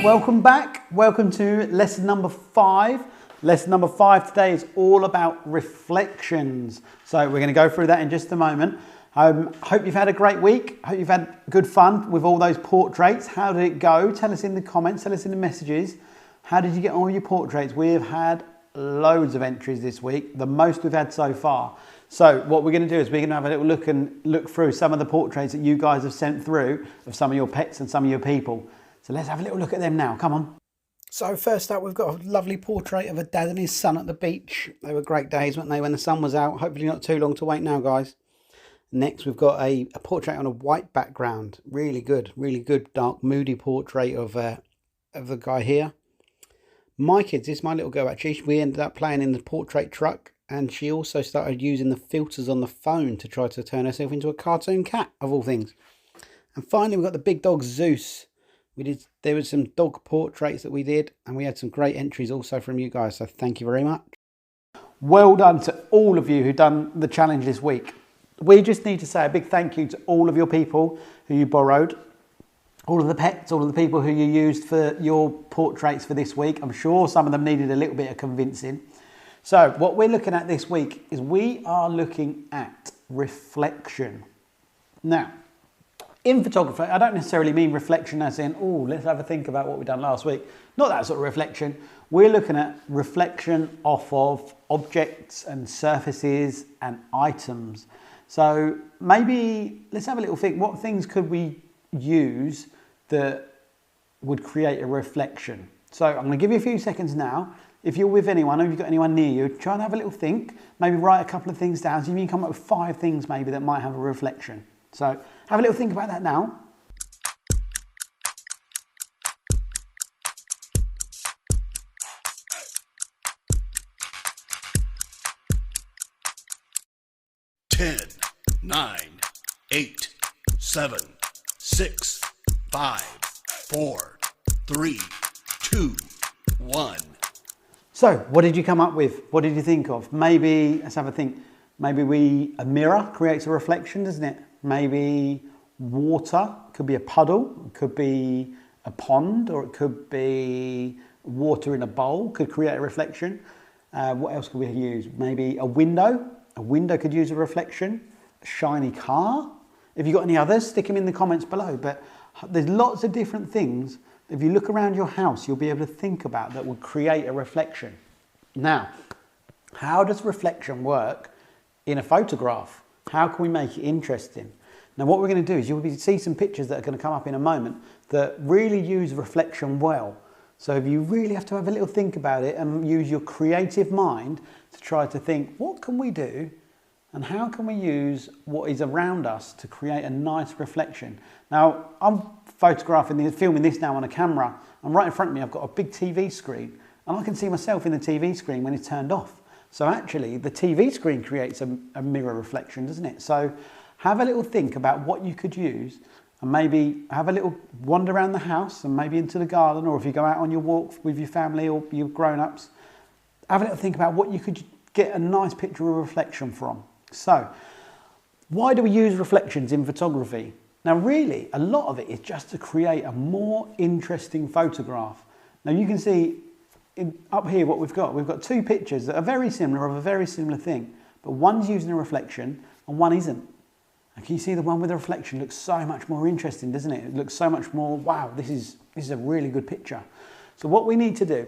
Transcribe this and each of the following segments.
welcome back. Welcome to lesson number 5. Lesson number 5 today is all about reflections. So we're going to go through that in just a moment. Hope you've had a great week. Hope you've had good fun with all those portraits. How did it go? Tell us in the comments, tell us in the messages. How did you get on with your portraits? We've had loads of entries this week, the most we've had so far. So what we're going to do is we're going to have a little look through some of the portraits that you guys have sent through of some of your pets and some of your people. So let's have a little look at them now. Come on. So first up, we've got a lovely portrait of a dad and his son at the beach. They were great days, weren't they, when the sun was out? Hopefully not too long to wait now, guys. Next, we've got a portrait on a white background. Really good, dark, moody portrait of the guy here. My kids, this is my little girl actually. We ended up playing in the portrait truck, and she also started using the filters on the phone to try to turn herself into a cartoon cat, of all things. And finally, we've got the big dog Zeus. There was some dog portraits that we did, and we had some great entries also from you guys, so thank you very much. Well done to all of you who've done the challenge this week. We just need to say a big thank you to all of your people who you borrowed, all of the pets, all of the people who you used for your portraits for this week. I'm sure some of them needed a little bit of convincing. So what we're looking at this week is we are looking at reflection. Now, in photography, I don't necessarily mean reflection as in, oh, let's have a think about what we've done last week. Not that sort of reflection. We're looking at reflection off of objects and surfaces and items. So maybe let's have a little think. What things could we use that would create a reflection? So I'm going to give you a few seconds now. If you're with anyone, or if you've got anyone near you, try and have a little think. Maybe write a couple of things down. So you can come up with 5 things maybe that might have a reflection. So have a little think about that now. Ten, 9, 8, 7, 6, 5, 4, 3, 2, 1. So what did you come up with? What did you think of? Maybe, let's have a think. Maybe a mirror creates a reflection, doesn't it? Maybe water, could be a puddle, it could be a pond, or it could be water in a bowl, could create a reflection. What else could we use? Maybe a window. A window could use a reflection. A shiny car. If you've got any others, stick them in the comments below. But there's lots of different things. If you look around your house, you'll be able to think about that would create a reflection. Now, how does reflection work in a photograph? How can we make it interesting? Now, what we're going to do is you'll see some pictures that are going to come up in a moment that really use reflection well. So if you really have to have a little think about it and use your creative mind to try to think, what can we do and how can we use what is around us to create a nice reflection? Now, I'm filming this now on a camera, and right in front of me I've got a big TV screen, and I can see myself in the TV screen when it's turned off. So actually the TV screen creates a mirror reflection, doesn't it? So have a little think about what you could use, and maybe have a little wander around the house and maybe into the garden, or if you go out on your walk with your family or your grown-ups, have a little think about what you could get a nice picture of reflection from. So why do we use reflections in photography? Now really, a lot of it is just to create a more interesting photograph. Now you can see up here what we've got. We've got 2 pictures that are very similar, of a very similar thing, but one's using a reflection and one isn't. And can you see the one with the reflection looks so much more interesting, doesn't it? It looks so much more, wow, this is a really good picture. So what we need to do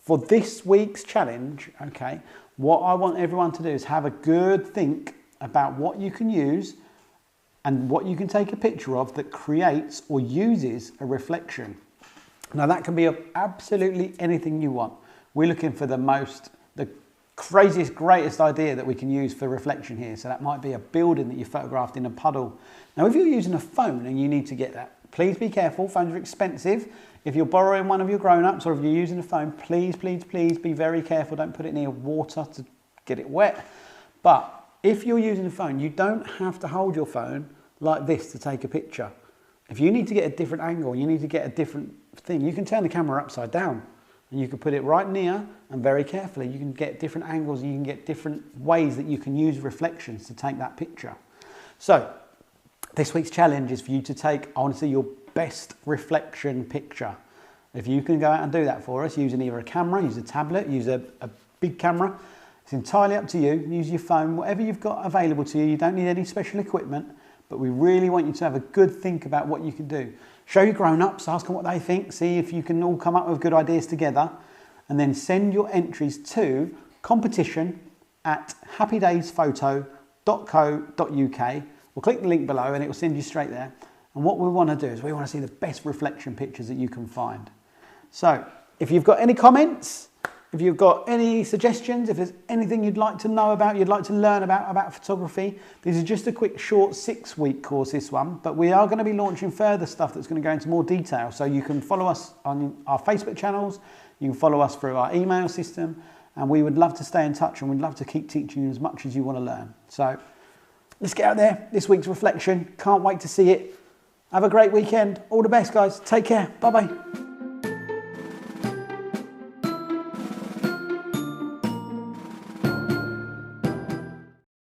for this week's challenge, okay, what I want everyone to do is have a good think about what you can use and what you can take a picture of that creates or uses a reflection. Now that can be of absolutely anything you want. We're looking for the craziest, greatest idea that we can use for reflection here. So that might be a building that you photographed in a puddle. Now if you're using a phone and you need to get that, please be careful, phones are expensive. If you're borrowing one of your grown-ups or if you're using a phone, please, please, please be very careful. Don't put it near water to get it wet. But if you're using a phone, you don't have to hold your phone like this to take a picture. If you need to get a different angle, you need to get a different thing, you can turn the camera upside down and you can put it right near, and very carefully you can get different angles, you can get different ways that you can use reflections to take that picture. So this week's challenge is for you to take, I want to see your best reflection picture. If you can go out and do that for us using either a camera, use a tablet, use a big camera, it's entirely up to you. Use your phone, whatever you've got available to you. You don't need any special equipment, but we really want you to have a good think about what you can do. Show your grown-ups, ask them what they think, see if you can all come up with good ideas together, and then send your entries to competition@happydaysphoto.co.uk. We'll click the link below and it will send you straight there. And what we want to do is we want to see the best reflection pictures that you can find. So if you've got any comments, if you've got any suggestions, if there's anything you'd like to know about, you'd like to learn about photography, this is just a quick short 6-week course, this one, but we are going to be launching further stuff that's going to go into more detail. So you can follow us on our Facebook channels, you can follow us through our email system, and we would love to stay in touch and we'd love to keep teaching you as much as you want to learn. So let's get out there, this week's reflection. Can't wait to see it. Have a great weekend. All the best, guys. Take care. Bye-bye.